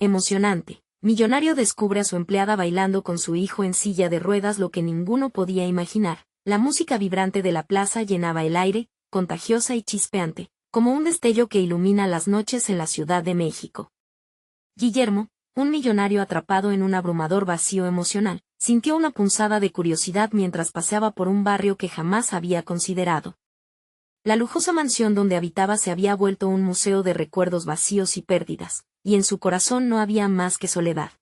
Emocionante. Millonario descubre a su empleada bailando con su hijo en silla de ruedas, lo que ninguno podía imaginar. La música vibrante de la plaza llenaba el aire, contagiosa y chispeante, como un destello que ilumina las noches en la Ciudad de México. Guillermo, un millonario atrapado en un abrumador vacío emocional, sintió una punzada de curiosidad mientras paseaba por un barrio que jamás había considerado. La lujosa mansión donde habitaba se había vuelto un museo de recuerdos vacíos y pérdidas, y en su corazón no había más que soledad.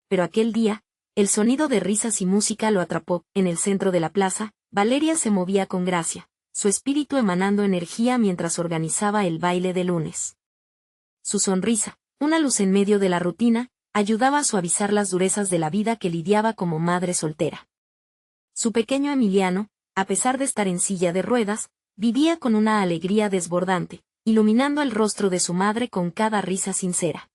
Pero aquel día, el sonido de risas y música lo atrapó. En el centro de la plaza, Valeria se movía con gracia, su espíritu emanando energía mientras organizaba el baile de lunes. Su sonrisa, una luz en medio de la rutina, ayudaba a suavizar las durezas de la vida que lidiaba como madre soltera. Su pequeño Emiliano, a pesar de estar en silla de ruedas, vivía con una alegría desbordante, iluminando el rostro de su madre con cada risa sincera.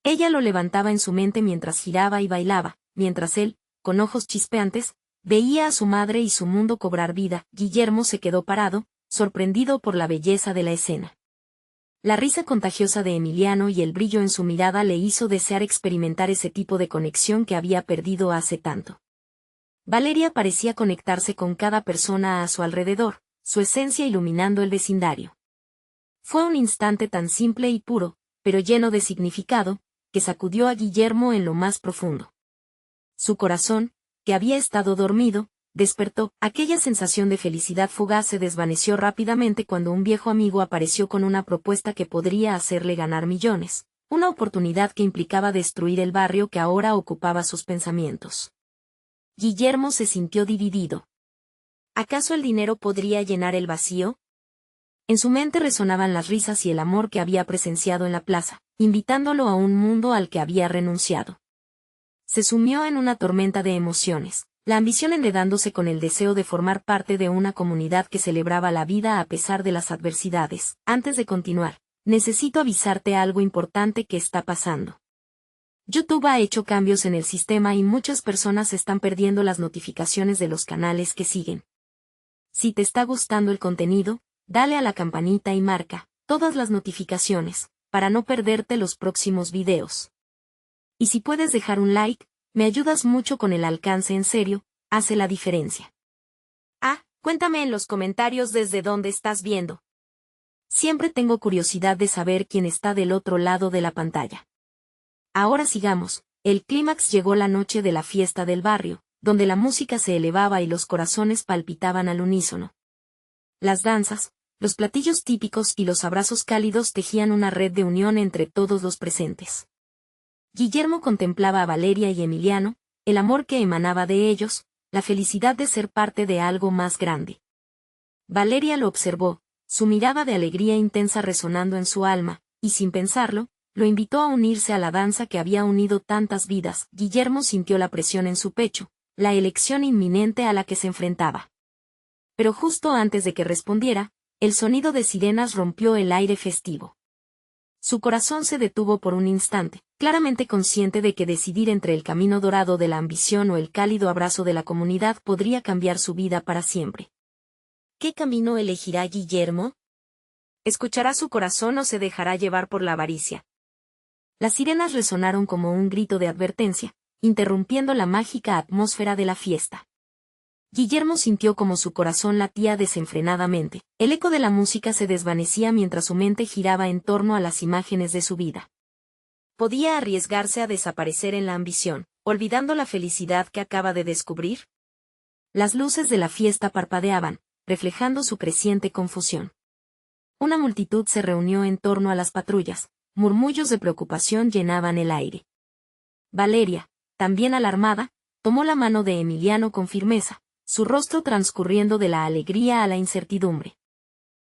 Ella lo levantaba en su mente mientras giraba y bailaba, mientras él, con ojos chispeantes, veía a su madre y su mundo cobrar vida. Guillermo se quedó parado, sorprendido por la belleza de la escena. La risa contagiosa de Emiliano y el brillo en su mirada le hizo desear experimentar ese tipo de conexión que había perdido hace tanto. Valeria parecía conectarse con cada persona a su alrededor, su esencia iluminando el vecindario. Fue un instante tan simple y puro, pero lleno de significado, que sacudió a Guillermo en lo más profundo. Su corazón, que había estado dormido, despertó. Aquella sensación de felicidad fugaz se desvaneció rápidamente cuando un viejo amigo apareció con una propuesta que podría hacerle ganar millones, una oportunidad que implicaba destruir el barrio que ahora ocupaba sus pensamientos. Guillermo se sintió dividido. ¿Acaso el dinero podría llenar el vacío? En su mente resonaban las risas y el amor que había presenciado en la plaza, invitándolo a un mundo al que había renunciado. Se sumió en una tormenta de emociones, la ambición enredándose con el deseo de formar parte de una comunidad que celebraba la vida a pesar de las adversidades. Antes de continuar, necesito avisarte algo importante que está pasando. YouTube ha hecho cambios en el sistema y muchas personas están perdiendo las notificaciones de los canales que siguen. Si te está gustando el contenido, dale a la campanita y marca todas las notificaciones, para no perderte los próximos videos. Y si puedes dejar un like, me ayudas mucho con el alcance. En serio, hace la diferencia. Cuéntame en los comentarios desde dónde estás viendo. Siempre tengo curiosidad de saber quién está del otro lado de la pantalla. Ahora sigamos. El clímax llegó la noche de la fiesta del barrio, donde la música se elevaba y los corazones palpitaban al unísono. Las danzas, los platillos típicos y los abrazos cálidos tejían una red de unión entre todos los presentes. Guillermo contemplaba a Valeria y Emiliano, el amor que emanaba de ellos, la felicidad de ser parte de algo más grande. Valeria lo observó, su mirada de alegría intensa resonando en su alma, y sin pensarlo, lo invitó a unirse a la danza que había unido tantas vidas. Guillermo sintió la presión en su pecho, la elección inminente a la que se enfrentaba. Pero justo antes de que respondiera, el sonido de sirenas rompió el aire festivo. Su corazón se detuvo por un instante, claramente consciente de que decidir entre el camino dorado de la ambición o el cálido abrazo de la comunidad podría cambiar su vida para siempre. ¿Qué camino elegirá Guillermo? ¿Escuchará su corazón o se dejará llevar por la avaricia? Las sirenas resonaron como un grito de advertencia, interrumpiendo la mágica atmósfera de la fiesta. Guillermo sintió como su corazón latía desenfrenadamente. El eco de la música se desvanecía mientras su mente giraba en torno a las imágenes de su vida. ¿Podía arriesgarse a desaparecer en la ambición, olvidando la felicidad que acaba de descubrir? Las luces de la fiesta parpadeaban, reflejando su creciente confusión. Una multitud se reunió en torno a las patrullas, murmullos de preocupación llenaban el aire. Valeria, también alarmada, tomó la mano de Emiliano con firmeza, su rostro transcurriendo de la alegría a la incertidumbre.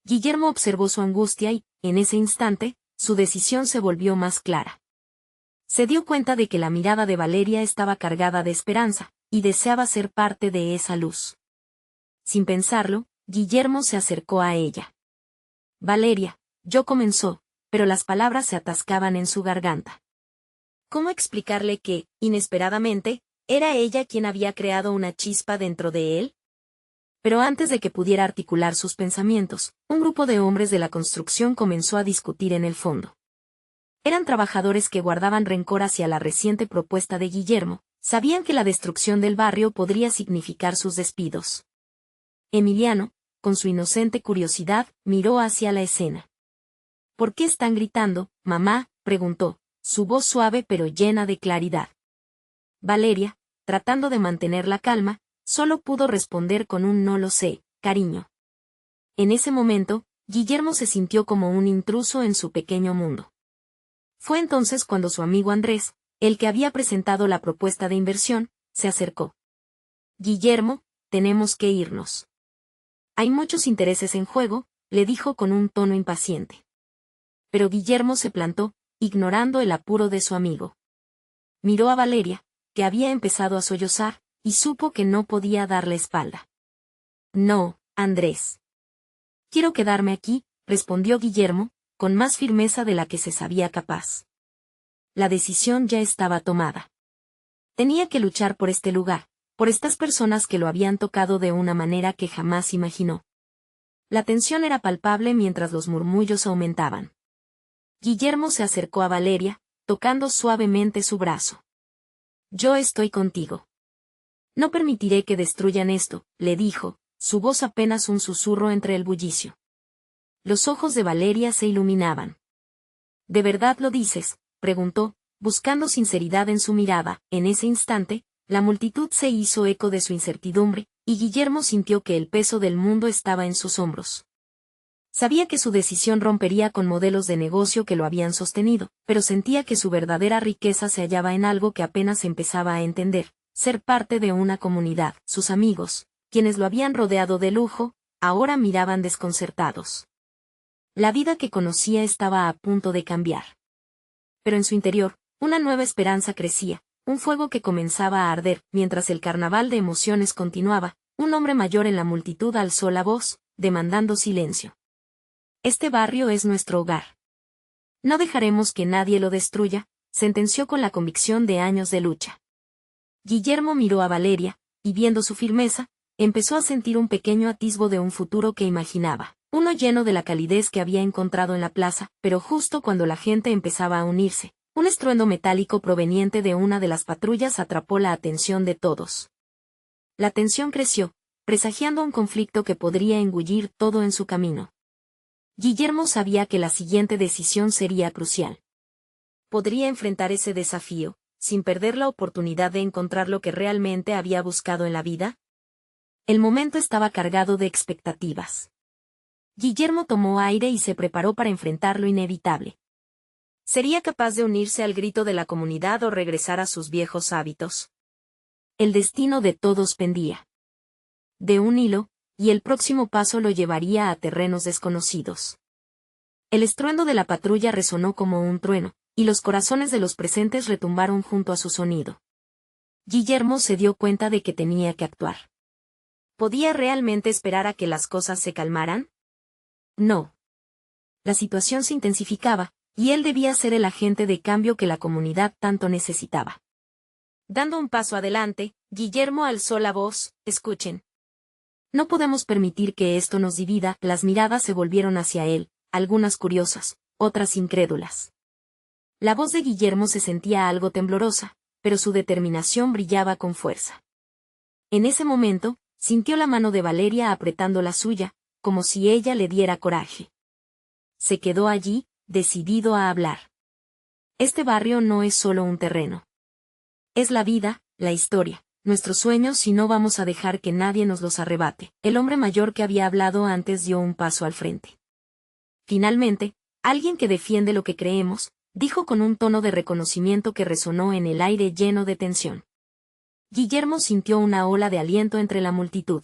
Guillermo observó su angustia y, en ese instante, su decisión se volvió más clara. Se dio cuenta de que la mirada de Valeria estaba cargada de esperanza, y deseaba ser parte de esa luz. Sin pensarlo, Guillermo se acercó a ella. Valeria, comenzó, pero las palabras se atascaban en su garganta. ¿Cómo explicarle que, inesperadamente, era ella quien había creado una chispa dentro de él? Pero antes de que pudiera articular sus pensamientos, un grupo de hombres de la construcción comenzó a discutir en el fondo. Eran trabajadores que guardaban rencor hacia la reciente propuesta de Guillermo, sabían que la destrucción del barrio podría significar sus despidos. Emiliano, con su inocente curiosidad, miró hacia la escena. ¿Por qué están gritando, mamá?, preguntó, su voz suave pero llena de claridad. Valeria, tratando de mantener la calma, solo pudo responder con un no lo sé, cariño. En ese momento, Guillermo se sintió como un intruso en su pequeño mundo. Fue entonces cuando su amigo Andrés, el que había presentado la propuesta de inversión, se acercó. Guillermo, tenemos que irnos. Hay muchos intereses en juego, le dijo con un tono impaciente. Pero Guillermo se plantó, ignorando el apuro de su amigo. Miró a Valeria, que había empezado a sollozar, y supo que no podía darle espalda. No, Andrés. Quiero quedarme aquí, respondió Guillermo, con más firmeza de la que se sabía capaz. La decisión ya estaba tomada. Tenía que luchar por este lugar, por estas personas que lo habían tocado de una manera que jamás imaginó. La tensión era palpable mientras los murmullos aumentaban. Guillermo se acercó a Valeria, tocando suavemente su brazo. Yo estoy contigo. No permitiré que destruyan esto, le dijo, su voz apenas un susurro entre el bullicio. Los ojos de Valeria se iluminaban. ¿De verdad lo dices?, preguntó, buscando sinceridad en su mirada. En ese instante, la multitud se hizo eco de su incertidumbre, y Guillermo sintió que el peso del mundo estaba en sus hombros. Sabía que su decisión rompería con modelos de negocio que lo habían sostenido, pero sentía que su verdadera riqueza se hallaba en algo que apenas empezaba a entender, ser parte de una comunidad. Sus amigos, quienes lo habían rodeado de lujo, ahora miraban desconcertados. La vida que conocía estaba a punto de cambiar. Pero en su interior, una nueva esperanza crecía, un fuego que comenzaba a arder. Mientras el carnaval de emociones continuaba, un hombre mayor en la multitud alzó la voz, demandando silencio. Este barrio es nuestro hogar. No dejaremos que nadie lo destruya, sentenció con la convicción de años de lucha. Guillermo miró a Valeria, y viendo su firmeza, empezó a sentir un pequeño atisbo de un futuro que imaginaba, uno lleno de la calidez que había encontrado en la plaza, pero justo cuando la gente empezaba a unirse, un estruendo metálico proveniente de una de las patrullas atrapó la atención de todos. La tensión creció, presagiando un conflicto que podría engullir todo en su camino. Guillermo sabía que la siguiente decisión sería crucial. ¿Podría enfrentar ese desafío, sin perder la oportunidad de encontrar lo que realmente había buscado en la vida? El momento estaba cargado de expectativas. Guillermo tomó aire y se preparó para enfrentar lo inevitable. ¿Sería capaz de unirse al grito de la comunidad o regresar a sus viejos hábitos? El destino de todos pendía de un hilo, y el próximo paso lo llevaría a terrenos desconocidos. El estruendo de la patrulla resonó como un trueno, y los corazones de los presentes retumbaron junto a su sonido. Guillermo se dio cuenta de que tenía que actuar. ¿Podía realmente esperar a que las cosas se calmaran? No. La situación se intensificaba, y él debía ser el agente de cambio que la comunidad tanto necesitaba. Dando un paso adelante, Guillermo alzó la voz, escuchen. No podemos permitir que esto nos divida. Las miradas se volvieron hacia él, algunas curiosas, otras incrédulas. La voz de Guillermo se sentía algo temblorosa, pero su determinación brillaba con fuerza. En ese momento, sintió la mano de Valeria apretando la suya, como si ella le diera coraje. Se quedó allí, decidido a hablar. Este barrio no es solo un terreno. Es la vida, la historia, nuestros sueños, y no vamos a dejar que nadie nos los arrebate. El hombre mayor que había hablado antes dio un paso al frente. Finalmente, alguien que defiende lo que creemos, dijo con un tono de reconocimiento que resonó en el aire lleno de tensión. Guillermo sintió una ola de aliento entre la multitud.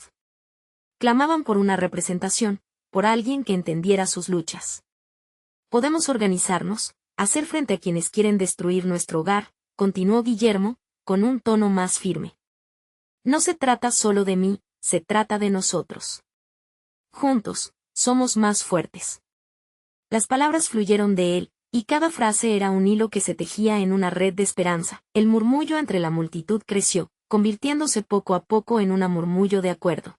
Clamaban por una representación, por alguien que entendiera sus luchas. Podemos organizarnos, hacer frente a quienes quieren destruir nuestro hogar, continuó Guillermo, con un tono más firme. No se trata solo de mí, se trata de nosotros. Juntos, somos más fuertes. Las palabras fluyeron de él, y cada frase era un hilo que se tejía en una red de esperanza. El murmullo entre la multitud creció, convirtiéndose poco a poco en un murmullo de acuerdo.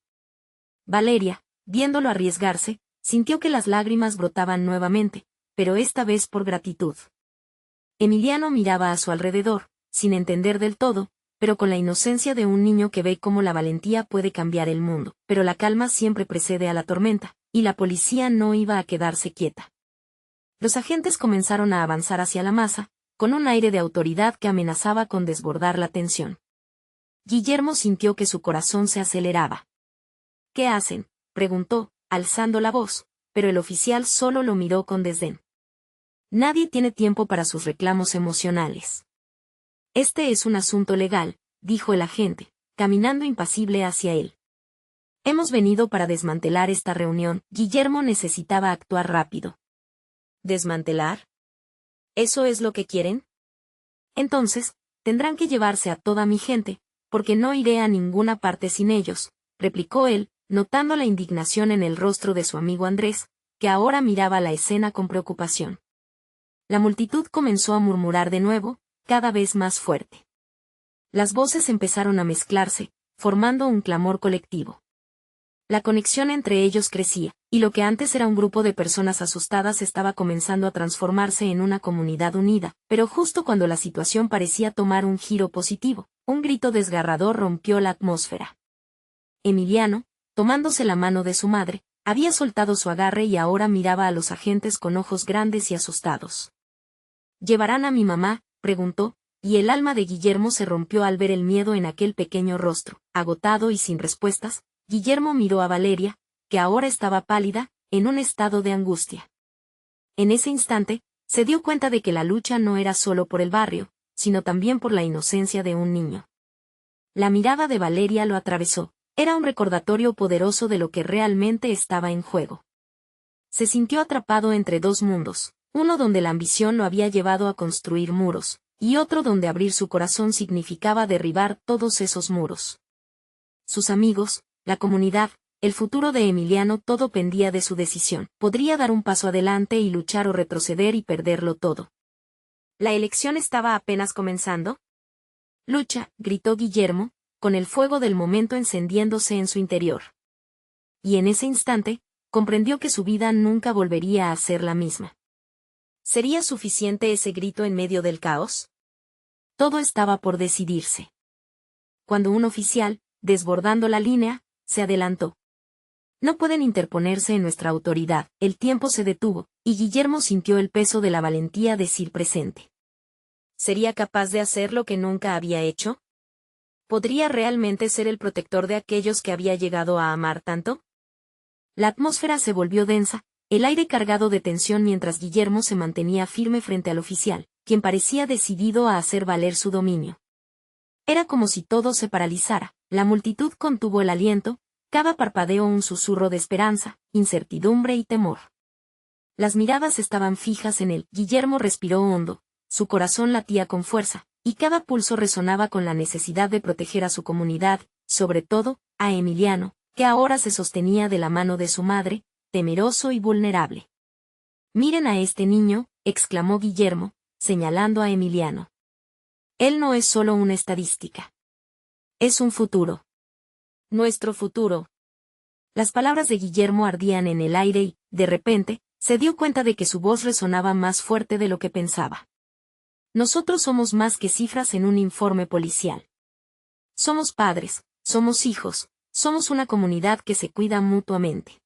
Valeria, viéndolo arriesgarse, sintió que las lágrimas brotaban nuevamente, pero esta vez por gratitud. Emiliano miraba a su alrededor, sin entender del todo, pero con la inocencia de un niño que ve cómo la valentía puede cambiar el mundo. Pero la calma siempre precede a la tormenta, y la policía no iba a quedarse quieta. Los agentes comenzaron a avanzar hacia la masa, con un aire de autoridad que amenazaba con desbordar la tensión. Guillermo sintió que su corazón se aceleraba. ¿Qué hacen?, preguntó, alzando la voz, pero el oficial solo lo miró con desdén. Nadie tiene tiempo para sus reclamos emocionales. Este es un asunto legal, dijo el agente, caminando impasible hacia él. Hemos venido para desmantelar esta reunión. Guillermo necesitaba actuar rápido. ¿Desmantelar? ¿Eso es lo que quieren? Entonces, tendrán que llevarse a toda mi gente, porque no iré a ninguna parte sin ellos, replicó él, notando la indignación en el rostro de su amigo Andrés, que ahora miraba la escena con preocupación. La multitud comenzó a murmurar de nuevo, cada vez más fuerte. Las voces empezaron a mezclarse, formando un clamor colectivo. La conexión entre ellos crecía, y lo que antes era un grupo de personas asustadas estaba comenzando a transformarse en una comunidad unida, pero justo cuando la situación parecía tomar un giro positivo, un grito desgarrador rompió la atmósfera. Emiliano, tomándose la mano de su madre, había soltado su agarre y ahora miraba a los agentes con ojos grandes y asustados. ¿Llevarán a mi mamá?, preguntó, y el alma de Guillermo se rompió al ver el miedo en aquel pequeño rostro. Agotado y sin respuestas, Guillermo miró a Valeria, que ahora estaba pálida, en un estado de angustia. En ese instante, se dio cuenta de que la lucha no era solo por el barrio, sino también por la inocencia de un niño. La mirada de Valeria lo atravesó, era un recordatorio poderoso de lo que realmente estaba en juego. Se sintió atrapado entre dos mundos, uno donde la ambición lo había llevado a construir muros, y otro donde abrir su corazón significaba derribar todos esos muros. Sus amigos, la comunidad, el futuro de Emiliano, todo pendía de su decisión. Podría dar un paso adelante y luchar o retroceder y perderlo todo. ¿La elección estaba apenas comenzando? Lucha, gritó Guillermo, con el fuego del momento encendiéndose en su interior. Y en ese instante, comprendió que su vida nunca volvería a ser la misma. ¿Sería suficiente ese grito en medio del caos? Todo estaba por decidirse. Cuando un oficial, desbordando la línea, se adelantó. No pueden interponerse en nuestra autoridad. El tiempo se detuvo, y Guillermo sintió el peso de la valentía decir presente. ¿Sería capaz de hacer lo que nunca había hecho? ¿Podría realmente ser el protector de aquellos que había llegado a amar tanto? La atmósfera se volvió densa, el aire cargado de tensión mientras Guillermo se mantenía firme frente al oficial, quien parecía decidido a hacer valer su dominio. Era como si todo se paralizara, la multitud contuvo el aliento, cada parpadeo un susurro de esperanza, incertidumbre y temor. Las miradas estaban fijas en él. Guillermo respiró hondo, su corazón latía con fuerza, y cada pulso resonaba con la necesidad de proteger a su comunidad, sobre todo, a Emiliano, que ahora se sostenía de la mano de su madre, temeroso y vulnerable. «Miren a este niño», exclamó Guillermo, señalando a Emiliano. «Él no es solo una estadística. Es un futuro. Nuestro futuro». Las palabras de Guillermo ardían en el aire y, de repente, se dio cuenta de que su voz resonaba más fuerte de lo que pensaba. Nosotros somos más que cifras en un informe policial. Somos padres, somos hijos, somos una comunidad que se cuida mutuamente.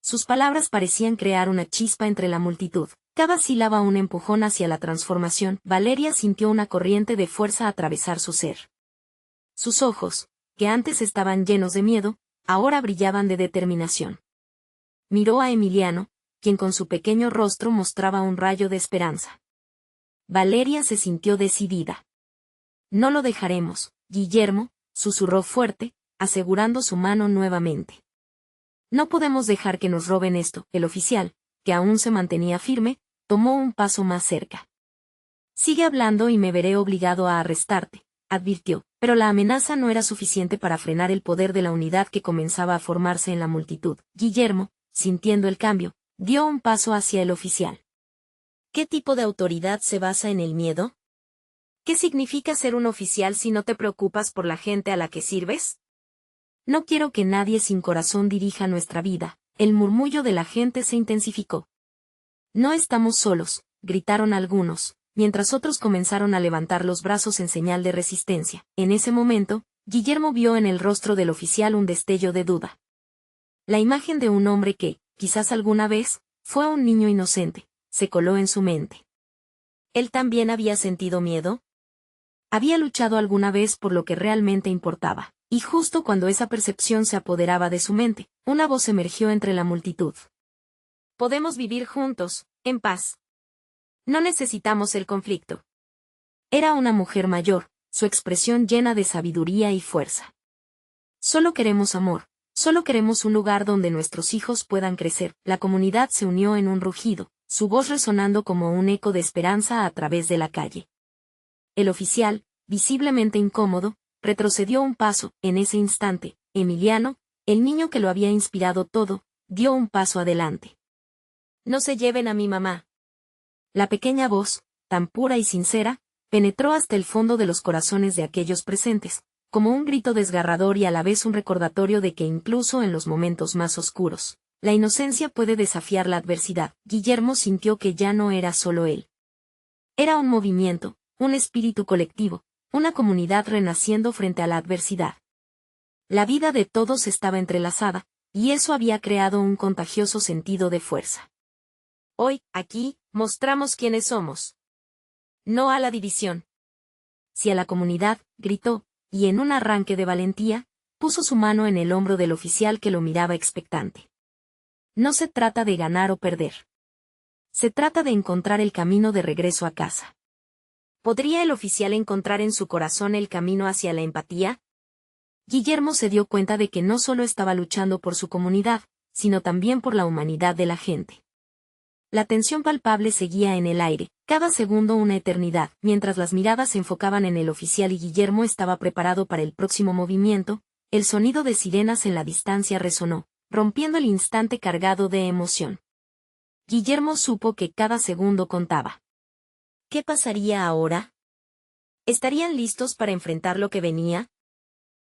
Sus palabras parecían crear una chispa entre la multitud, cada sílaba un empujón hacia la transformación. Valeria sintió una corriente de fuerza atravesar su ser. Sus ojos, que antes estaban llenos de miedo, ahora brillaban de determinación. Miró a Emiliano, quien con su pequeño rostro mostraba un rayo de esperanza. Valeria se sintió decidida. «No lo dejaremos, Guillermo», susurró fuerte, asegurando su mano nuevamente. «No podemos dejar que nos roben esto». El oficial, que aún se mantenía firme, tomó un paso más cerca. «Sigue hablando y me veré obligado a arrestarte», advirtió, pero la amenaza no era suficiente para frenar el poder de la unidad que comenzaba a formarse en la multitud. Guillermo, sintiendo el cambio, dio un paso hacia el oficial. ¿Qué tipo de autoridad se basa en el miedo? ¿Qué significa ser un oficial si no te preocupas por la gente a la que sirves? No quiero que nadie sin corazón dirija nuestra vida. El murmullo de la gente se intensificó. «No estamos solos», gritaron algunos, mientras otros comenzaron a levantar los brazos en señal de resistencia. En ese momento, Guillermo vio en el rostro del oficial un destello de duda. La imagen de un hombre que, quizás alguna vez, fue un niño inocente, se coló en su mente. ¿Él también había sentido miedo? Había luchado alguna vez por lo que realmente importaba, y justo cuando esa percepción se apoderaba de su mente, una voz emergió entre la multitud. Podemos vivir juntos, en paz. No necesitamos el conflicto. Era una mujer mayor, su expresión llena de sabiduría y fuerza. Solo queremos amor, solo queremos un lugar donde nuestros hijos puedan crecer. La comunidad se unió en un rugido, su voz resonando como un eco de esperanza a través de la calle. El oficial, visiblemente incómodo, retrocedió un paso. En ese instante, Emiliano, el niño que lo había inspirado todo, dio un paso adelante. No se lleven a mi mamá. La pequeña voz, tan pura y sincera, penetró hasta el fondo de los corazones de aquellos presentes, como un grito desgarrador y a la vez un recordatorio de que incluso en los momentos más oscuros, la inocencia puede desafiar la adversidad. Guillermo sintió que ya no era solo él. Era un movimiento, un espíritu colectivo, una comunidad renaciendo frente a la adversidad. La vida de todos estaba entrelazada, y eso había creado un contagioso sentido de fuerza. Hoy, aquí, mostramos quiénes somos. No a la división. Sí a la comunidad, gritó, y en un arranque de valentía, puso su mano en el hombro del oficial que lo miraba expectante. No se trata de ganar o perder. Se trata de encontrar el camino de regreso a casa. ¿Podría el oficial encontrar en su corazón el camino hacia la empatía? Guillermo se dio cuenta de que no solo estaba luchando por su comunidad, sino también por la humanidad de la gente. La tensión palpable seguía en el aire, cada segundo una eternidad, mientras las miradas se enfocaban en el oficial y Guillermo estaba preparado para el próximo movimiento. El sonido de sirenas en la distancia resonó, rompiendo el instante cargado de emoción. Guillermo supo que cada segundo contaba. ¿Qué pasaría ahora? ¿Estarían listos para enfrentar lo que venía?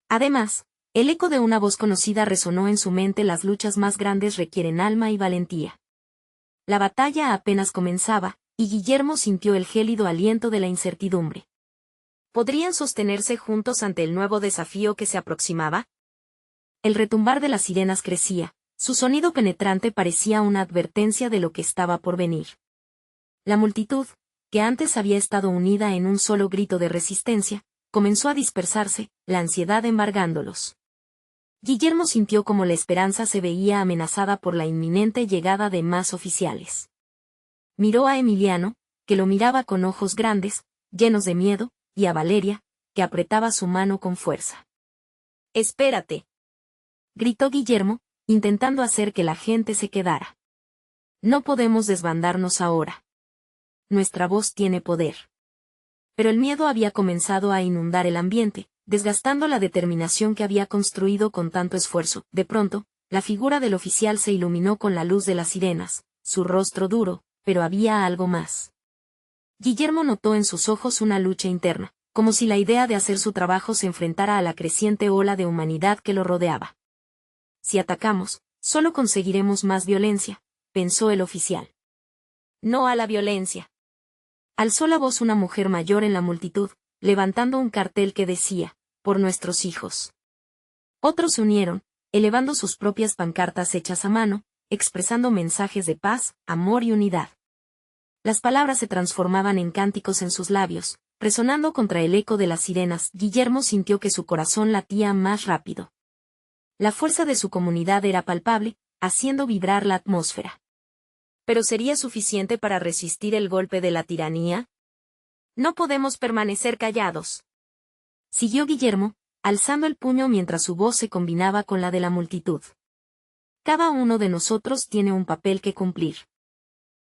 Además, el eco de una voz conocida resonó en su mente: las luchas más grandes requieren alma y valentía. La batalla apenas comenzaba, y Guillermo sintió el gélido aliento de la incertidumbre. ¿Podrían sostenerse juntos ante el nuevo desafío que se aproximaba? El retumbar de las sirenas crecía, su sonido penetrante parecía una advertencia de lo que estaba por venir. La multitud, que antes había estado unida en un solo grito de resistencia, comenzó a dispersarse, la ansiedad embargándolos. Guillermo sintió como la esperanza se veía amenazada por la inminente llegada de más oficiales. Miró a Emiliano, que lo miraba con ojos grandes, llenos de miedo, y a Valeria, que apretaba su mano con fuerza. «¡Espérate!», gritó Guillermo, intentando hacer que la gente se quedara. «No podemos desbandarnos ahora. Nuestra voz tiene poder». Pero el miedo había comenzado a inundar el ambiente, desgastando la determinación que había construido con tanto esfuerzo. De pronto, la figura del oficial se iluminó con la luz de las sirenas, su rostro duro, pero había algo más. Guillermo notó en sus ojos una lucha interna, como si la idea de hacer su trabajo se enfrentara a la creciente ola de humanidad que lo rodeaba. Si atacamos, solo conseguiremos más violencia, pensó el oficial. No a la violencia. Alzó la voz una mujer mayor en la multitud, levantando un cartel que decía, «Por nuestros hijos». Otros se unieron, elevando sus propias pancartas hechas a mano, expresando mensajes de paz, amor y unidad. Las palabras se transformaban en cánticos en sus labios, resonando contra el eco de las sirenas. Guillermo sintió que su corazón latía más rápido. La fuerza de su comunidad era palpable, haciendo vibrar la atmósfera. ¿Pero sería suficiente para resistir el golpe de la tiranía? No podemos permanecer callados. Siguió Guillermo, alzando el puño mientras su voz se combinaba con la de la multitud. Cada uno de nosotros tiene un papel que cumplir.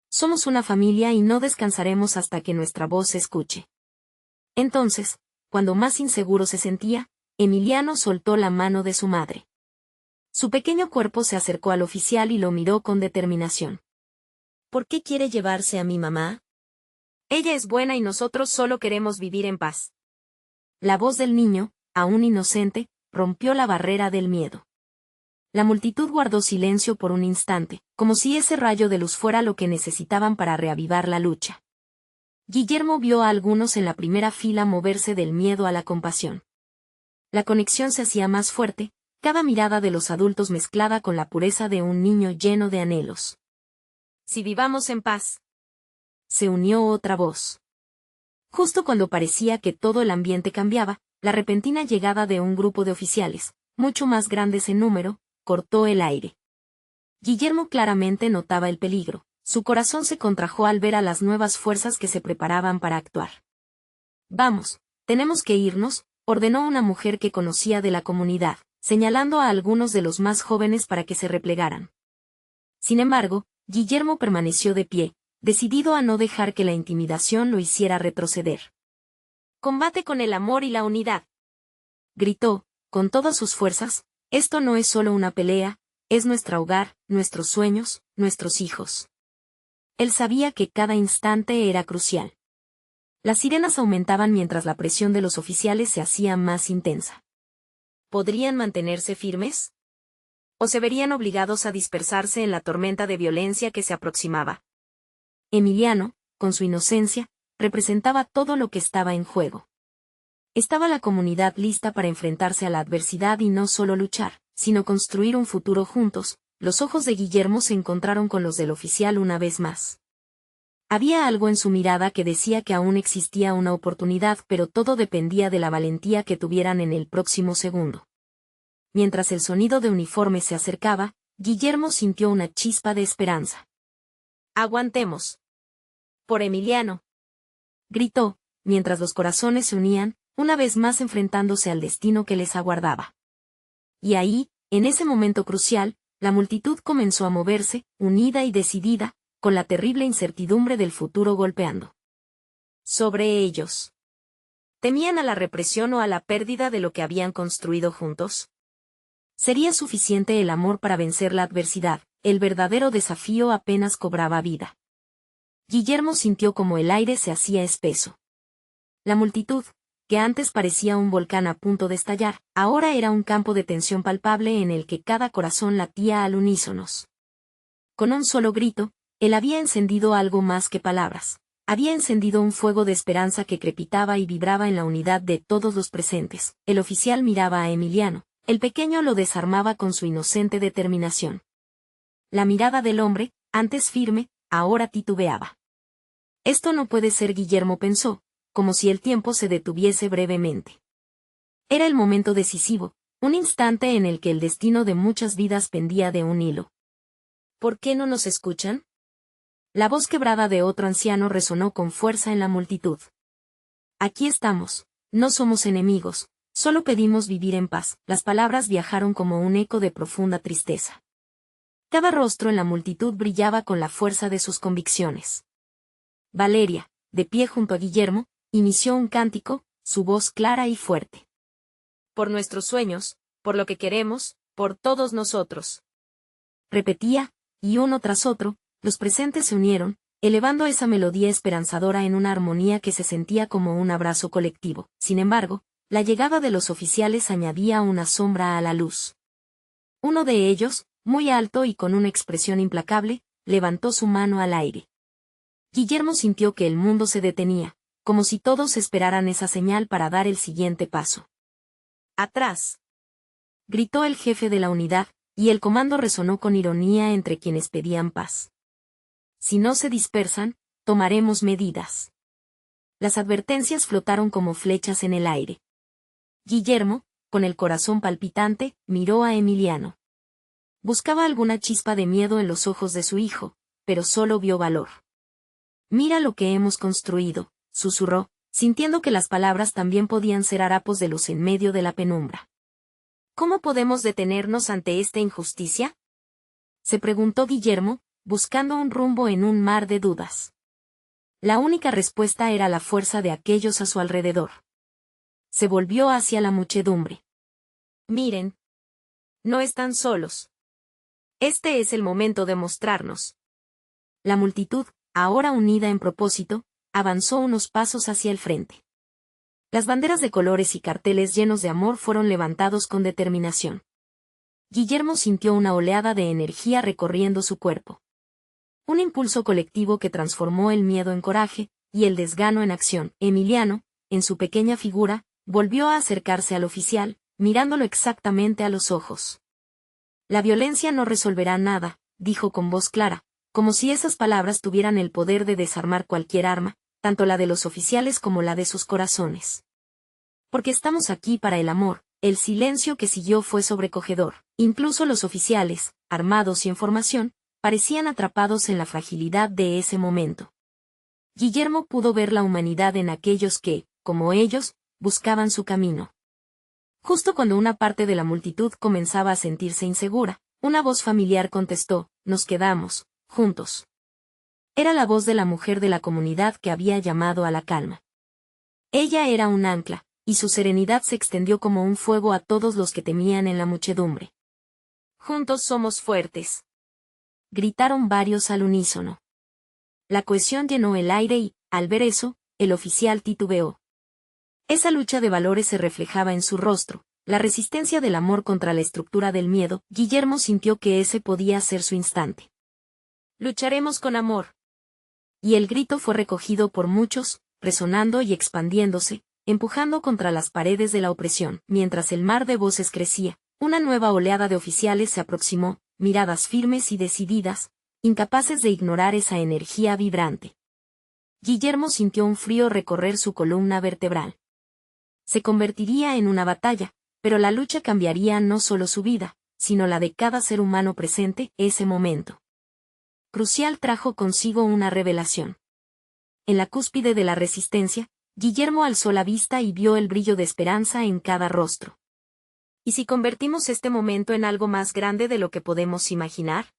Somos una familia y no descansaremos hasta que nuestra voz se escuche. Entonces, cuando más inseguro se sentía, Emiliano soltó la mano de su madre. Su pequeño cuerpo se acercó al oficial y lo miró con determinación. ¿Por qué quiere llevarse a mi mamá? Ella es buena y nosotros solo queremos vivir en paz. La voz del niño, aún inocente, rompió la barrera del miedo. La multitud guardó silencio por un instante, como si ese rayo de luz fuera lo que necesitaban para reavivar la lucha. Guillermo vio a algunos en la primera fila moverse del miedo a la compasión. La conexión se hacía más fuerte, cada mirada de los adultos mezclada con la pureza de un niño lleno de anhelos. Si vivamos en paz. Se unió otra voz. Justo cuando parecía que todo el ambiente cambiaba, la repentina llegada de un grupo de oficiales, mucho más grandes en número, cortó el aire. Guillermo claramente notaba el peligro. Su corazón se contrajo al ver a las nuevas fuerzas que se preparaban para actuar. Vamos, tenemos que irnos, ordenó una mujer que conocía de la comunidad, señalando a algunos de los más jóvenes para que se replegaran. Sin embargo, Guillermo permaneció de pie, decidido a no dejar que la intimidación lo hiciera retroceder. «Combate con el amor y la unidad», gritó, con todas sus fuerzas, «esto no es solo una pelea, es nuestro hogar, nuestros sueños, nuestros hijos». Él sabía que cada instante era crucial. Las sirenas aumentaban mientras la presión de los oficiales se hacía más intensa. ¿Podrían mantenerse firmes? ¿O se verían obligados a dispersarse en la tormenta de violencia que se aproximaba? Emiliano, con su inocencia, representaba todo lo que estaba en juego. Estaba la comunidad lista para enfrentarse a la adversidad y no solo luchar, sino construir un futuro juntos. Los ojos de Guillermo se encontraron con los del oficial una vez más. Había algo en su mirada que decía que aún existía una oportunidad, pero todo dependía de la valentía que tuvieran en el próximo segundo. Mientras el sonido de uniformes se acercaba, Guillermo sintió una chispa de esperanza. «Aguantemos. Por Emiliano», gritó, mientras los corazones se unían, una vez más enfrentándose al destino que les aguardaba. Y ahí, en ese momento crucial, la multitud comenzó a moverse, unida y decidida, con la terrible incertidumbre del futuro golpeando sobre ellos. ¿Temían a la represión o a la pérdida de lo que habían construido juntos? ¿Sería suficiente el amor para vencer la adversidad? El verdadero desafío apenas cobraba vida. Guillermo sintió como el aire se hacía espeso. La multitud, que antes parecía un volcán a punto de estallar, ahora era un campo de tensión palpable en el que cada corazón latía al unísonos. Con un solo grito, él había encendido algo más que palabras. Había encendido un fuego de esperanza que crepitaba y vibraba en la unidad de todos los presentes. El oficial miraba a Emiliano. El pequeño lo desarmaba con su inocente determinación. La mirada del hombre, antes firme, ahora titubeaba. Esto no puede ser, Guillermo pensó, como si el tiempo se detuviese brevemente. Era el momento decisivo, un instante en el que el destino de muchas vidas pendía de un hilo. ¿Por qué no nos escuchan? La voz quebrada de otro anciano resonó con fuerza en la multitud. Aquí estamos, no somos enemigos, solo pedimos vivir en paz. Las palabras viajaron como un eco de profunda tristeza. Cada rostro en la multitud brillaba con la fuerza de sus convicciones. Valeria, de pie junto a Guillermo, inició un cántico, su voz clara y fuerte. Por nuestros sueños, por lo que queremos, por todos nosotros. Repetía, y uno tras otro, los presentes se unieron, elevando esa melodía esperanzadora en una armonía que se sentía como un abrazo colectivo. Sin embargo, la llegada de los oficiales añadía una sombra a la luz. Uno de ellos, muy alto y con una expresión implacable, levantó su mano al aire. Guillermo sintió que el mundo se detenía, como si todos esperaran esa señal para dar el siguiente paso. ¡Atrás!, gritó el jefe de la unidad, y el comando resonó con ironía entre quienes pedían paz. Si no se dispersan, tomaremos medidas. Las advertencias flotaron como flechas en el aire. Guillermo, con el corazón palpitante, miró a Emiliano. Buscaba alguna chispa de miedo en los ojos de su hijo, pero solo vio valor. Mira lo que hemos construido, susurró, sintiendo que las palabras también podían ser harapos de luz en medio de la penumbra. ¿Cómo podemos detenernos ante esta injusticia?, se preguntó Guillermo, buscando un rumbo en un mar de dudas. La única respuesta era la fuerza de aquellos a su alrededor. Se volvió hacia la muchedumbre. Miren. No están solos. Este es el momento de mostrarnos. La multitud, ahora unida en propósito, avanzó unos pasos hacia el frente. Las banderas de colores y carteles llenos de amor fueron levantados con determinación. Guillermo sintió una oleada de energía recorriendo su cuerpo. Un impulso colectivo que transformó el miedo en coraje, y el desgano en acción. Emiliano, en su pequeña figura, volvió a acercarse al oficial, mirándolo exactamente a los ojos. La violencia no resolverá nada, dijo con voz clara, como si esas palabras tuvieran el poder de desarmar cualquier arma, tanto la de los oficiales como la de sus corazones. Porque estamos aquí para el amor. El silencio que siguió fue sobrecogedor. Incluso los oficiales, armados y en formación, parecían atrapados en la fragilidad de ese momento. Guillermo pudo ver la humanidad en aquellos que, como ellos, buscaban su camino. Justo cuando una parte de la multitud comenzaba a sentirse insegura, una voz familiar contestó: «Nos quedamos, juntos». Era la voz de la mujer de la comunidad que había llamado a la calma. Ella era un ancla, y su serenidad se extendió como un fuego a todos los que temían en la muchedumbre. «Juntos somos fuertes», gritaron varios al unísono. La cohesión llenó el aire y, al ver eso, el oficial titubeó. Esa lucha de valores se reflejaba en su rostro, la resistencia del amor contra la estructura del miedo. Guillermo sintió que ese podía ser su instante. «Lucharemos con amor». Y el grito fue recogido por muchos, resonando y expandiéndose, empujando contra las paredes de la opresión. Mientras el mar de voces crecía, una nueva oleada de oficiales se aproximó, miradas firmes y decididas, incapaces de ignorar esa energía vibrante. Guillermo sintió un frío recorrer su columna vertebral. Se convertiría en una batalla, pero la lucha cambiaría no solo su vida, sino la de cada ser humano presente. Ese momento crucial trajo consigo una revelación. En la cúspide de la resistencia, Guillermo alzó la vista y vio el brillo de esperanza en cada rostro. ¿Y si convertimos este momento en algo más grande de lo que podemos imaginar?,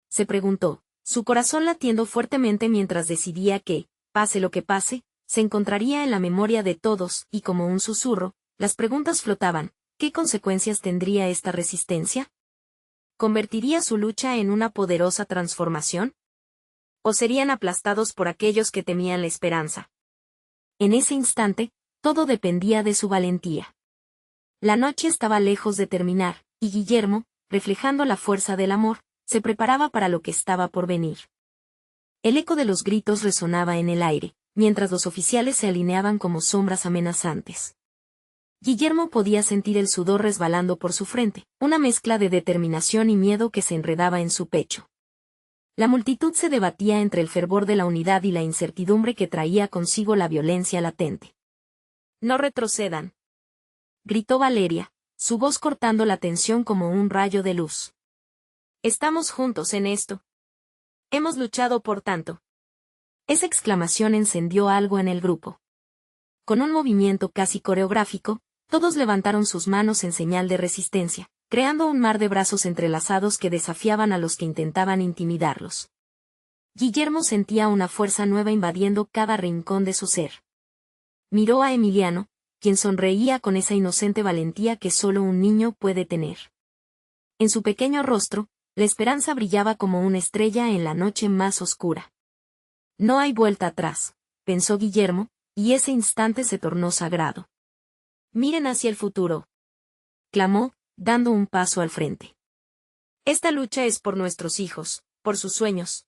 se preguntó, su corazón latiendo fuertemente mientras decidía que, pase lo que pase, se encontraría en la memoria de todos, y como un susurro, las preguntas flotaban: ¿qué consecuencias tendría esta resistencia? ¿Convertiría su lucha en una poderosa transformación? ¿O serían aplastados por aquellos que temían la esperanza? En ese instante, todo dependía de su valentía. La noche estaba lejos de terminar, y Guillermo, reflejando la fuerza del amor, se preparaba para lo que estaba por venir. El eco de los gritos resonaba en el aire, mientras los oficiales se alineaban como sombras amenazantes. Guillermo podía sentir el sudor resbalando por su frente, una mezcla de determinación y miedo que se enredaba en su pecho. La multitud se debatía entre el fervor de la unidad y la incertidumbre que traía consigo la violencia latente. «No retrocedan», gritó Valeria, su voz cortando la tensión como un rayo de luz. «Estamos juntos en esto. Hemos luchado por tanto». Esa exclamación encendió algo en el grupo. Con un movimiento casi coreográfico, todos levantaron sus manos en señal de resistencia, creando un mar de brazos entrelazados que desafiaban a los que intentaban intimidarlos. Guillermo sentía una fuerza nueva invadiendo cada rincón de su ser. Miró a Emiliano, quien sonreía con esa inocente valentía que solo un niño puede tener. En su pequeño rostro, la esperanza brillaba como una estrella en la noche más oscura. «No hay vuelta atrás», pensó Guillermo, y ese instante se tornó sagrado. «Miren hacia el futuro», clamó, dando un paso al frente. «Esta lucha es por nuestros hijos, por sus sueños.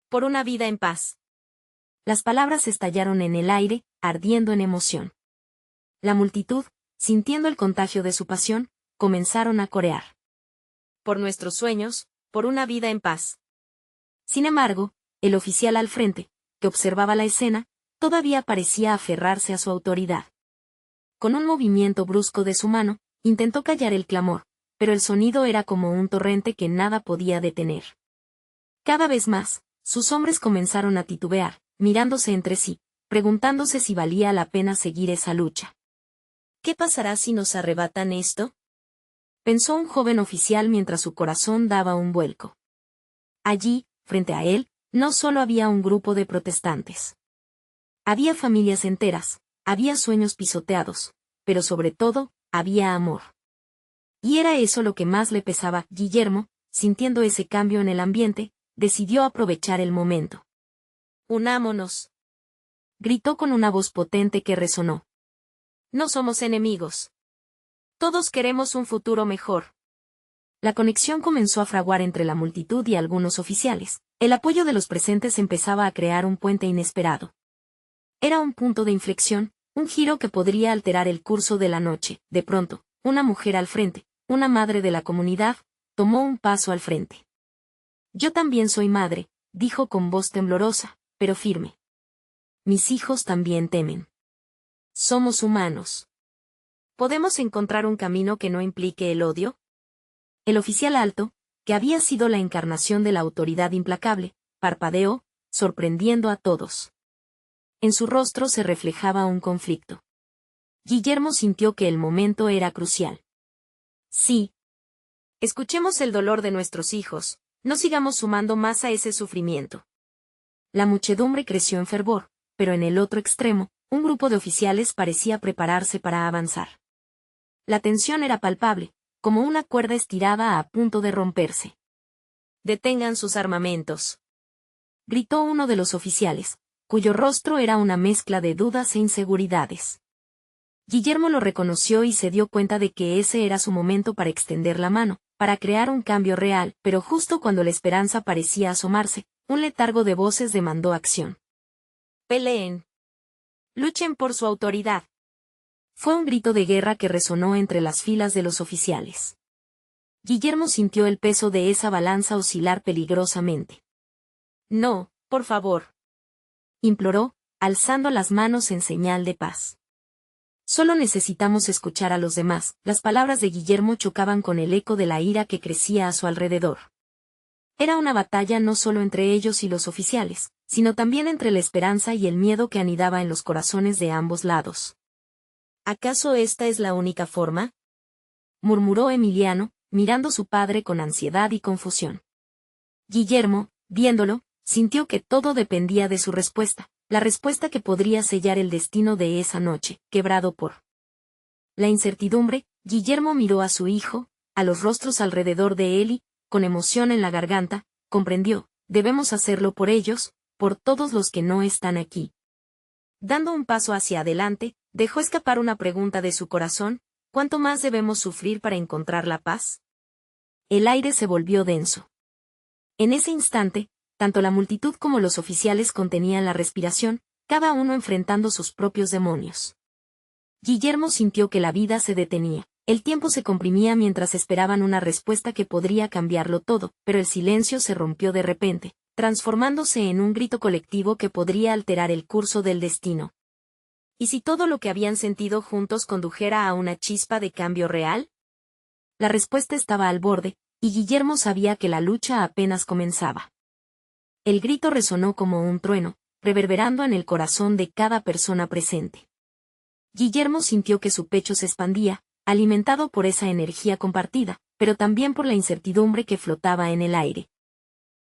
Por una vida en paz». Las palabras estallaron en el aire, ardiendo en emoción. La multitud, sintiendo el contagio de su pasión, comenzaron a corear. «Por nuestros sueños, por una vida en paz». Sin embargo, el oficial al frente, que observaba la escena, todavía parecía aferrarse a su autoridad. Con un movimiento brusco de su mano, intentó callar el clamor, pero el sonido era como un torrente que nada podía detener. Cada vez más, sus hombres comenzaron a titubear, mirándose entre sí, preguntándose si valía la pena seguir esa lucha. «¿Qué pasará si nos arrebatan esto?», pensó un joven oficial mientras su corazón daba un vuelco. Allí, frente a él, no solo había un grupo de protestantes. Había familias enteras, había sueños pisoteados, pero sobre todo, había amor. Y era eso lo que más le pesaba. Guillermo, sintiendo ese cambio en el ambiente, decidió aprovechar el momento. «Unámonos», gritó con una voz potente que resonó. «No somos enemigos. Todos queremos un futuro mejor». La conexión comenzó a fraguar entre la multitud y algunos oficiales. El apoyo de los presentes empezaba a crear un puente inesperado. Era un punto de inflexión, un giro que podría alterar el curso de la noche. De pronto, una mujer al frente, una madre de la comunidad, tomó un paso al frente. Yo también soy madre, dijo con voz temblorosa, pero firme. Mis hijos también temen. Somos humanos. ¿Podemos encontrar un camino que no implique el odio? El oficial alto, que había sido la encarnación de la autoridad implacable, parpadeó, sorprendiendo a todos. En su rostro se reflejaba un conflicto. Guillermo sintió que el momento era crucial. Sí. Escuchemos el dolor de nuestros hijos, no sigamos sumando más a ese sufrimiento. La muchedumbre creció en fervor, pero en el otro extremo, un grupo de oficiales parecía prepararse para avanzar. La tensión era palpable, como una cuerda estirada a punto de romperse. «Detengan sus armamentos», gritó uno de los oficiales, cuyo rostro era una mezcla de dudas e inseguridades. Guillermo lo reconoció y se dio cuenta de que ese era su momento para extender la mano, para crear un cambio real, pero justo cuando la esperanza parecía asomarse, un letargo de voces demandó acción. «Peleen. Luchen por su autoridad». Fue un grito de guerra que resonó entre las filas de los oficiales. Guillermo sintió el peso de esa balanza oscilar peligrosamente. «No, por favor», imploró, alzando las manos en señal de paz. «Solo necesitamos escuchar a los demás». Las palabras de Guillermo chocaban con el eco de la ira que crecía a su alrededor. Era una batalla no solo entre ellos y los oficiales, sino también entre la esperanza y el miedo que anidaba en los corazones de ambos lados. «¿Acaso esta es la única forma?», murmuró Emiliano, mirando a su padre con ansiedad y confusión. Guillermo, viéndolo, sintió que todo dependía de su respuesta, la respuesta que podría sellar el destino de esa noche, quebrado por la incertidumbre. Guillermo miró a su hijo, a los rostros alrededor de él y, con emoción en la garganta, comprendió, debemos hacerlo por ellos, por todos los que no están aquí. Dando un paso hacia adelante, dejó escapar una pregunta de su corazón: ¿cuánto más debemos sufrir para encontrar la paz? El aire se volvió denso. En ese instante, tanto la multitud como los oficiales contenían la respiración, cada uno enfrentando sus propios demonios. Guillermo sintió que la vida se detenía, el tiempo se comprimía mientras esperaban una respuesta que podría cambiarlo todo, pero el silencio se rompió de repente, transformándose en un grito colectivo que podría alterar el curso del destino. ¿Y si todo lo que habían sentido juntos condujera a una chispa de cambio real? La respuesta estaba al borde, y Guillermo sabía que la lucha apenas comenzaba. El grito resonó como un trueno, reverberando en el corazón de cada persona presente. Guillermo sintió que su pecho se expandía, alimentado por esa energía compartida, pero también por la incertidumbre que flotaba en el aire.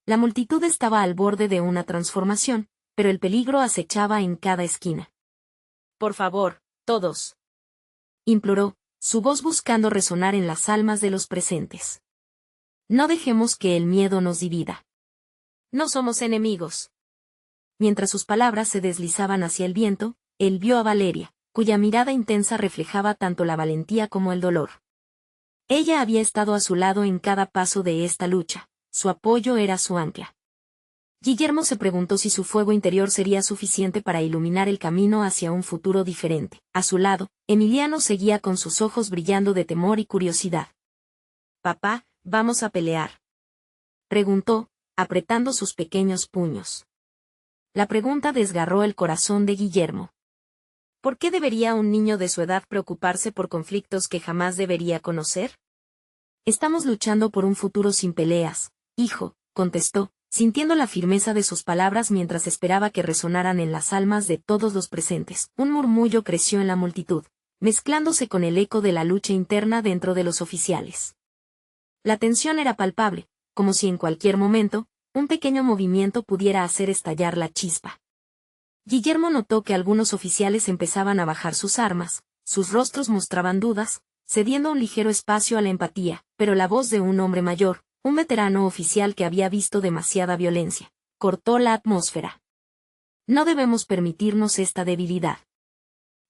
La multitud estaba al borde de una transformación, pero el peligro acechaba en cada esquina. «Por favor, todos», imploró, su voz buscando resonar en las almas de los presentes. «No dejemos que el miedo nos divida. No somos enemigos». Mientras sus palabras se deslizaban hacia el viento, él vio a Valeria, cuya mirada intensa reflejaba tanto la valentía como el dolor. Ella había estado a su lado en cada paso de esta lucha, su apoyo era su ancla. Guillermo se preguntó si su fuego interior sería suficiente para iluminar el camino hacia un futuro diferente. A su lado, Emiliano seguía con sus ojos brillando de temor y curiosidad. «Papá, ¿vamos a pelear?», preguntó, apretando sus pequeños puños. La pregunta desgarró el corazón de Guillermo. ¿Por qué debería un niño de su edad preocuparse por conflictos que jamás debería conocer? «Estamos luchando por un futuro sin peleas, hijo», contestó, sintiendo la firmeza de sus palabras mientras esperaba que resonaran en las almas de todos los presentes. Un murmullo creció en la multitud, mezclándose con el eco de la lucha interna dentro de los oficiales. La tensión era palpable, como si en cualquier momento, un pequeño movimiento pudiera hacer estallar la chispa. Guillermo notó que algunos oficiales empezaban a bajar sus armas, sus rostros mostraban dudas, cediendo un ligero espacio a la empatía, pero la voz de un hombre mayor, un veterano oficial que había visto demasiada violencia, cortó la atmósfera. «No debemos permitirnos esta debilidad.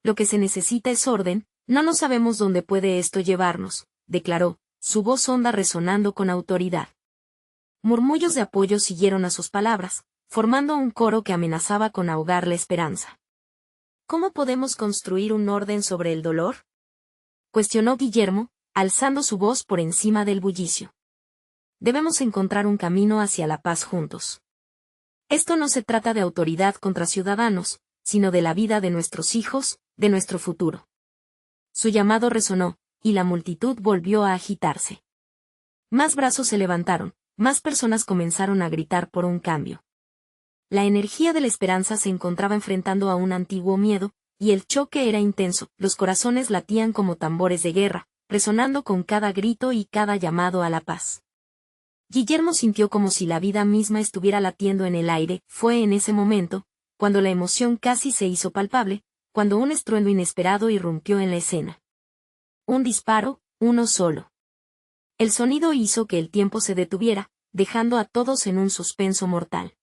Lo que se necesita es orden, no sabemos dónde puede esto llevarnos», declaró, su voz honda resonando con autoridad. Murmullos de apoyo siguieron a sus palabras, formando un coro que amenazaba con ahogar la esperanza. ¿Cómo podemos construir un orden sobre el dolor?, cuestionó Guillermo, alzando su voz por encima del bullicio. Debemos encontrar un camino hacia la paz juntos. Esto no se trata de autoridad contra ciudadanos, sino de la vida de nuestros hijos, de nuestro futuro. Su llamado resonó, y la multitud volvió a agitarse. Más brazos se levantaron, más personas comenzaron a gritar por un cambio. La energía de la esperanza se encontraba enfrentando a un antiguo miedo, y el choque era intenso, los corazones latían como tambores de guerra, resonando con cada grito y cada llamado a la paz. Guillermo sintió como si la vida misma estuviera latiendo en el aire. Fue en ese momento, cuando la emoción casi se hizo palpable, cuando un estruendo inesperado irrumpió en la escena. Un disparo, uno solo. El sonido hizo que el tiempo se detuviera, dejando a todos en un suspenso mortal.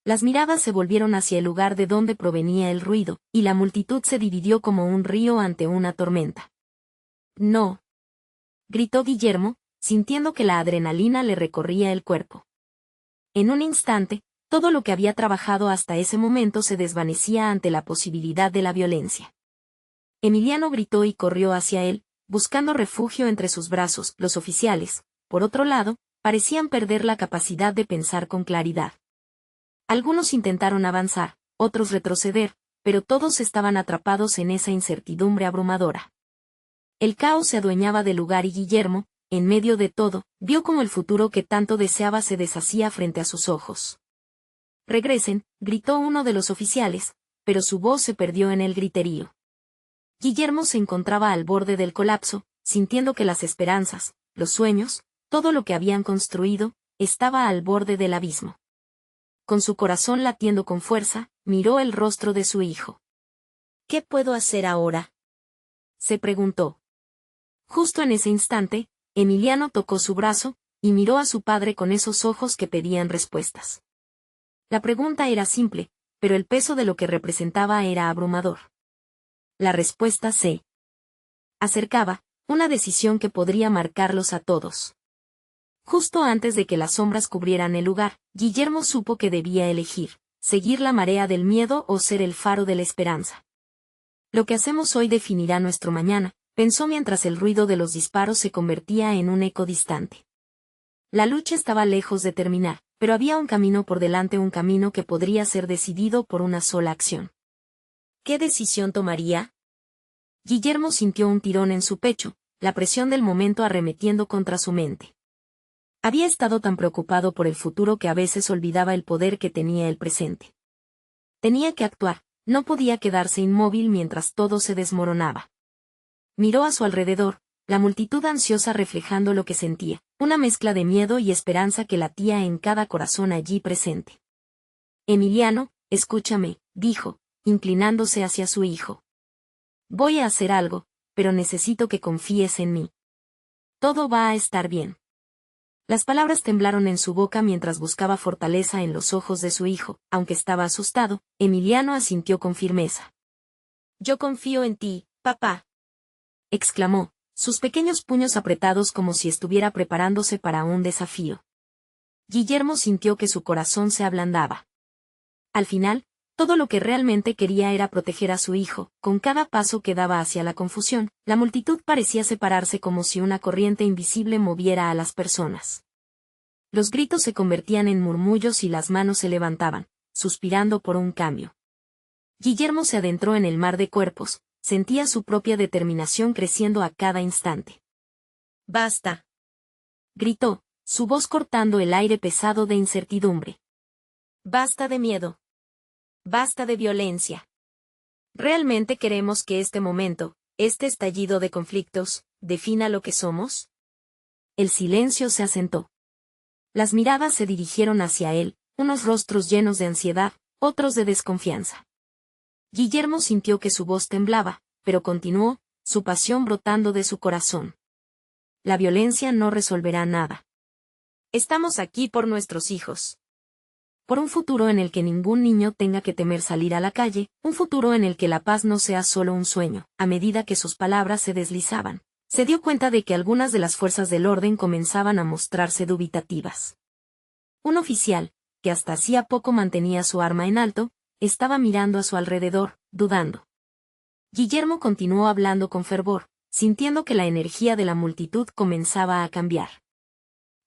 Las miradas se volvieron hacia el lugar de donde provenía el ruido, y la multitud se dividió como un río ante una tormenta. «No», gritó Guillermo, sintiendo que la adrenalina le recorría el cuerpo. En un instante, todo lo que había trabajado hasta ese momento se desvanecía ante la posibilidad de la violencia. Emiliano gritó y corrió hacia él, buscando refugio entre sus brazos. Los oficiales, por otro lado, parecían perder la capacidad de pensar con claridad. Algunos intentaron avanzar, otros retroceder, pero todos estaban atrapados en esa incertidumbre abrumadora. El caos se adueñaba del lugar y Guillermo, en medio de todo, vio como el futuro que tanto deseaba se deshacía frente a sus ojos. «Regresen», gritó uno de los oficiales, pero su voz se perdió en el griterío. Guillermo se encontraba al borde del colapso, sintiendo que las esperanzas, los sueños, todo lo que habían construido, estaba al borde del abismo. Con su corazón latiendo con fuerza, miró el rostro de su hijo. «¿Qué puedo hacer ahora?», se preguntó. Justo en ese instante, Emiliano tocó su brazo, y miró a su padre con esos ojos que pedían respuestas. La pregunta era simple, pero el peso de lo que representaba era abrumador. La respuesta se acercaba, una decisión que podría marcarlos a todos. Justo antes de que las sombras cubrieran el lugar, Guillermo supo que debía elegir, seguir la marea del miedo o ser el faro de la esperanza. Lo que hacemos hoy definirá nuestro mañana, pensó mientras el ruido de los disparos se convertía en un eco distante. La lucha estaba lejos de terminar, pero había un camino por delante, un camino que podría ser decidido por una sola acción. ¿Qué decisión tomaría? Guillermo sintió un tirón en su pecho, la presión del momento arremetiendo contra su mente. Había estado tan preocupado por el futuro que a veces olvidaba el poder que tenía el presente. Tenía que actuar, no podía quedarse inmóvil mientras todo se desmoronaba. Miró a su alrededor, la multitud ansiosa reflejando lo que sentía, una mezcla de miedo y esperanza que latía en cada corazón allí presente. «Emiliano, escúchame», dijo, inclinándose hacia su hijo. «Voy a hacer algo, pero necesito que confíes en mí. Todo va a estar bien». Las palabras temblaron en su boca mientras buscaba fortaleza en los ojos de su hijo. Aunque estaba asustado, Emiliano asintió con firmeza. «Yo confío en ti, papá», exclamó, sus pequeños puños apretados como si estuviera preparándose para un desafío. Guillermo sintió que su corazón se ablandaba. Al final, todo lo que realmente quería era proteger a su hijo. Con cada paso que daba hacia la confusión, la multitud parecía separarse como si una corriente invisible moviera a las personas. Los gritos se convertían en murmullos y las manos se levantaban, suspirando por un cambio. Guillermo se adentró en el mar de cuerpos, sentía su propia determinación creciendo a cada instante. «Basta», gritó, su voz cortando el aire pesado de incertidumbre. «Basta de miedo. Basta de violencia. ¿Realmente queremos que este momento, este estallido de conflictos, defina lo que somos?» El silencio se asentó. Las miradas se dirigieron hacia él, unos rostros llenos de ansiedad, otros de desconfianza. Guillermo sintió que su voz temblaba, pero continuó, su pasión brotando de su corazón. «La violencia no resolverá nada. Estamos aquí por nuestros hijos. Por un futuro en el que ningún niño tenga que temer salir a la calle, un futuro en el que la paz no sea solo un sueño». A medida que sus palabras se deslizaban, se dio cuenta de que algunas de las fuerzas del orden comenzaban a mostrarse dubitativas. Un oficial, que hasta hacía poco mantenía su arma en alto, estaba mirando a su alrededor, dudando. Guillermo continuó hablando con fervor, sintiendo que la energía de la multitud comenzaba a cambiar.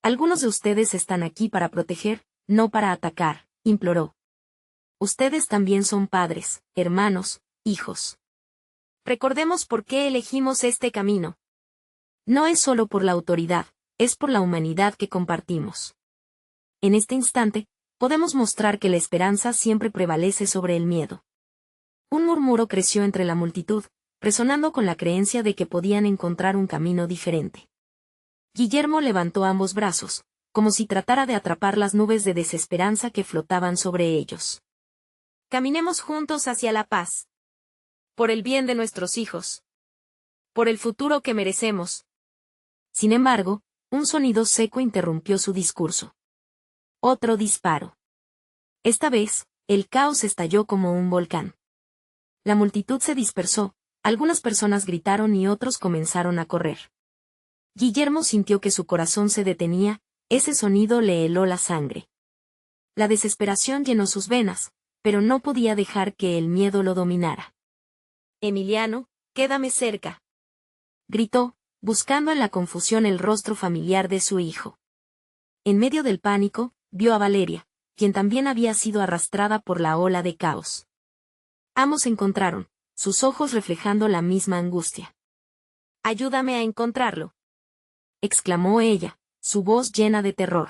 Algunos de ustedes están aquí para proteger, no para atacar, imploró. Ustedes también son padres, hermanos, hijos. Recordemos por qué elegimos este camino. No es solo por la autoridad, es por la humanidad que compartimos. En este instante, podemos mostrar que la esperanza siempre prevalece sobre el miedo. Un murmuro creció entre la multitud, resonando con la creencia de que podían encontrar un camino diferente. Guillermo levantó ambos brazos, como si tratara de atrapar las nubes de desesperanza que flotaban sobre ellos. Caminemos juntos hacia la paz. Por el bien de nuestros hijos. Por el futuro que merecemos. Sin embargo, un sonido seco interrumpió su discurso. Otro disparo. Esta vez, el caos estalló como un volcán. La multitud se dispersó, algunas personas gritaron y otros comenzaron a correr. Guillermo sintió que su corazón se detenía, ese sonido le heló la sangre. La desesperación llenó sus venas, pero no podía dejar que el miedo lo dominara. Emiliano, quédame cerca. Gritó, buscando en la confusión el rostro familiar de su hijo. En medio del pánico, vio a Valeria, quien también había sido arrastrada por la ola de caos. Ambos se encontraron, sus ojos reflejando la misma angustia. «Ayúdame a encontrarlo», exclamó ella, su voz llena de terror.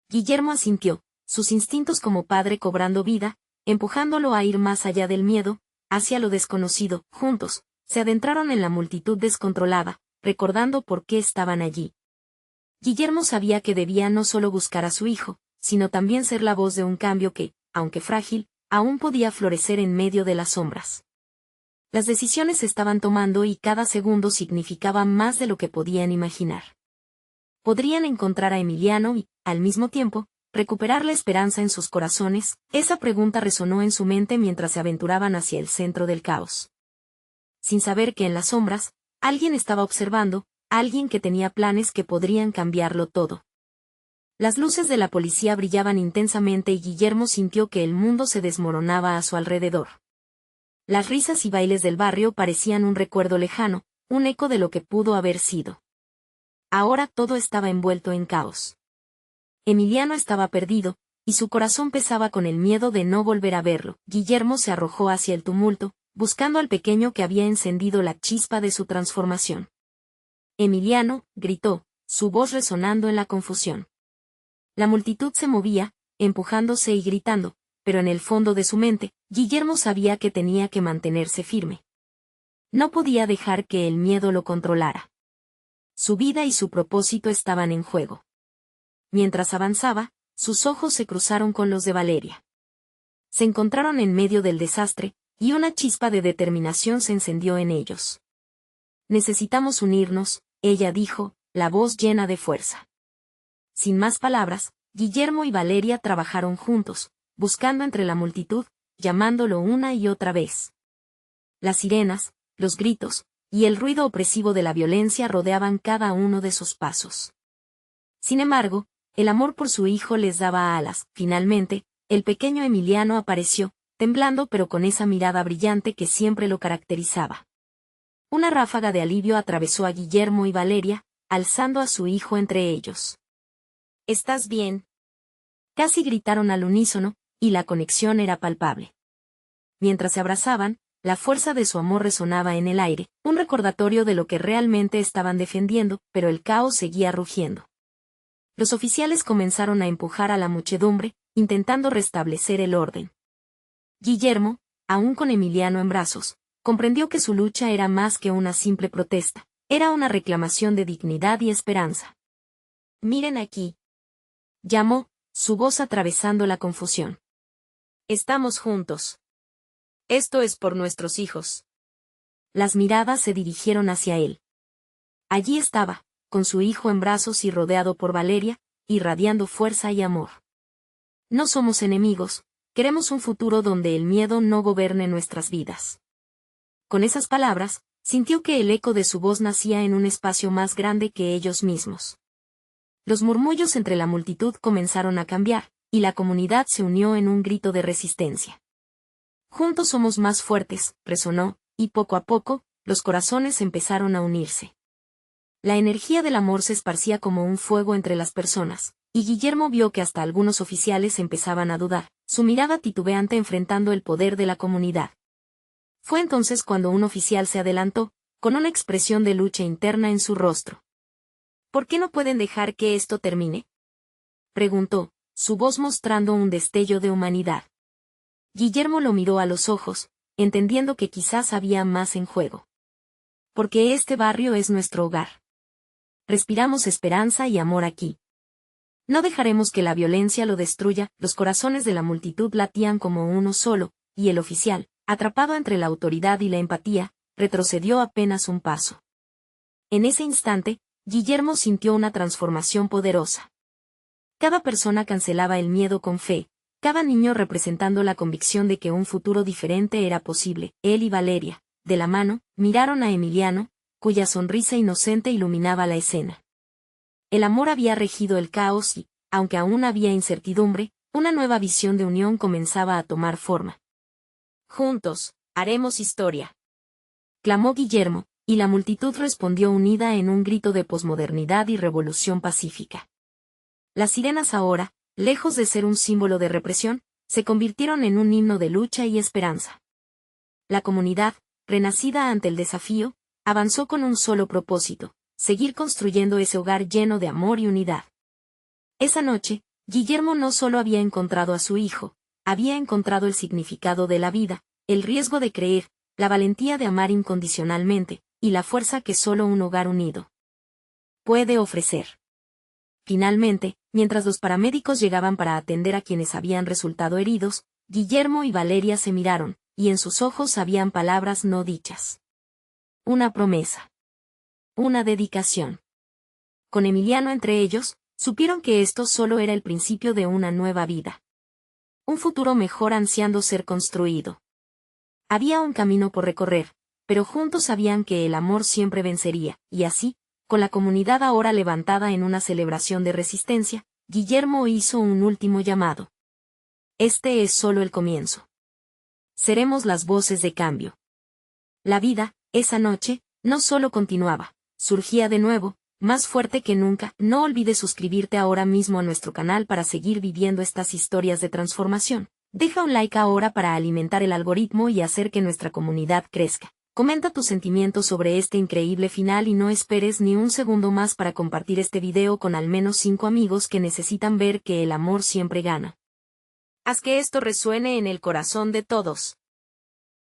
Guillermo asintió, sus instintos como padre cobrando vida, empujándolo a ir más allá del miedo, hacia lo desconocido. Juntos, se adentraron en la multitud descontrolada, recordando por qué estaban allí. Guillermo sabía que debía no solo buscar a su hijo, sino también ser la voz de un cambio que, aunque frágil, aún podía florecer en medio de las sombras. Las decisiones se estaban tomando y cada segundo significaba más de lo que podían imaginar. Podrían encontrar a Emiliano y, al mismo tiempo, recuperar la esperanza en sus corazones. Esa pregunta resonó en su mente mientras se aventuraban hacia el centro del caos. Sin saber que en las sombras, alguien estaba observando, alguien que tenía planes que podrían cambiarlo todo. Las luces de la policía brillaban intensamente y Guillermo sintió que el mundo se desmoronaba a su alrededor. Las risas y bailes del barrio parecían un recuerdo lejano, un eco de lo que pudo haber sido. Ahora todo estaba envuelto en caos. Emiliano estaba perdido, y su corazón pesaba con el miedo de no volver a verlo. Guillermo se arrojó hacia el tumulto, buscando al pequeño que había encendido la chispa de su transformación. Emiliano, gritó, su voz resonando en la confusión. La multitud se movía, empujándose y gritando, pero en el fondo de su mente, Guillermo sabía que tenía que mantenerse firme. No podía dejar que el miedo lo controlara. Su vida y su propósito estaban en juego. Mientras avanzaba, sus ojos se cruzaron con los de Valeria. Se encontraron en medio del desastre, y una chispa de determinación se encendió en ellos. Necesitamos unirnos, ella dijo, la voz llena de fuerza. Sin más palabras, Guillermo y Valeria trabajaron juntos, buscando entre la multitud, llamándolo una y otra vez. Las sirenas, los gritos, y el ruido opresivo de la violencia rodeaban cada uno de sus pasos. Sin embargo, el amor por su hijo les daba alas. Finalmente, el pequeño Emiliano apareció, temblando pero con esa mirada brillante que siempre lo caracterizaba. Una ráfaga de alivio atravesó a Guillermo y Valeria, alzando a su hijo entre ellos. «¿Estás bien?», casi gritaron al unísono, y la conexión era palpable. Mientras se abrazaban, la fuerza de su amor resonaba en el aire, un recordatorio de lo que realmente estaban defendiendo, pero el caos seguía rugiendo. Los oficiales comenzaron a empujar a la muchedumbre, intentando restablecer el orden. Guillermo, aún con Emiliano en brazos, comprendió que su lucha era más que una simple protesta, era una reclamación de dignidad y esperanza. «Miren aquí», llamó, su voz atravesando la confusión. «Estamos juntos. Esto es por nuestros hijos». Las miradas se dirigieron hacia él. Allí estaba, con su hijo en brazos y rodeado por Valeria, irradiando fuerza y amor. «No somos enemigos, queremos un futuro donde el miedo no gobierne nuestras vidas». Con esas palabras, sintió que el eco de su voz nacía en un espacio más grande que ellos mismos. Los murmullos entre la multitud comenzaron a cambiar, y la comunidad se unió en un grito de resistencia. Juntos somos más fuertes, resonó, y poco a poco, los corazones empezaron a unirse. La energía del amor se esparcía como un fuego entre las personas, y Guillermo vio que hasta algunos oficiales empezaban a dudar, su mirada titubeante enfrentando el poder de la comunidad. Fue entonces cuando un oficial se adelantó, con una expresión de lucha interna en su rostro. ¿Por qué no pueden dejar que esto termine?, preguntó, su voz mostrando un destello de humanidad. Guillermo lo miró a los ojos, entendiendo que quizás había más en juego. Porque este barrio es nuestro hogar. Respiramos esperanza y amor aquí. No dejaremos que la violencia lo destruya. Los corazones de la multitud latían como uno solo, y el oficial, atrapado entre la autoridad y la empatía, retrocedió apenas un paso. En ese instante, Guillermo sintió una transformación poderosa. Cada persona cancelaba el miedo con fe, cada niño representando la convicción de que un futuro diferente era posible. Él y Valeria, de la mano, miraron a Emiliano, cuya sonrisa inocente iluminaba la escena. El amor había regido el caos y, aunque aún había incertidumbre, una nueva visión de unión comenzaba a tomar forma. Juntos, haremos historia, clamó Guillermo, y la multitud respondió unida en un grito de posmodernidad y revolución pacífica. Las sirenas ahora, lejos de ser un símbolo de represión, se convirtieron en un himno de lucha y esperanza. La comunidad, renacida ante el desafío, avanzó con un solo propósito: seguir construyendo ese hogar lleno de amor y unidad. Esa noche, Guillermo no solo había encontrado a su hijo, había encontrado el significado de la vida, el riesgo de creer, la valentía de amar incondicionalmente, y la fuerza que solo un hogar unido puede ofrecer. Finalmente, mientras los paramédicos llegaban para atender a quienes habían resultado heridos, Guillermo y Valeria se miraron, y en sus ojos habían palabras no dichas. Una promesa. Una dedicación. Con Emiliano entre ellos, supieron que esto solo era el principio de una nueva vida. Un futuro mejor ansiando ser construido. Había un camino por recorrer, pero juntos sabían que el amor siempre vencería, y así, con la comunidad ahora levantada en una celebración de resistencia, Guillermo hizo un último llamado. Este es solo el comienzo. Seremos las voces de cambio. La vida, esa noche, no solo continuaba, surgía de nuevo, más fuerte que nunca. No olvides suscribirte ahora mismo a nuestro canal para seguir viviendo estas historias de transformación. Deja un like ahora para alimentar el algoritmo y hacer que nuestra comunidad crezca. Comenta tus sentimientos sobre este increíble final y no esperes ni un segundo más para compartir este video con al menos 5 amigos que necesitan ver que el amor siempre gana. Haz que esto resuene en el corazón de todos.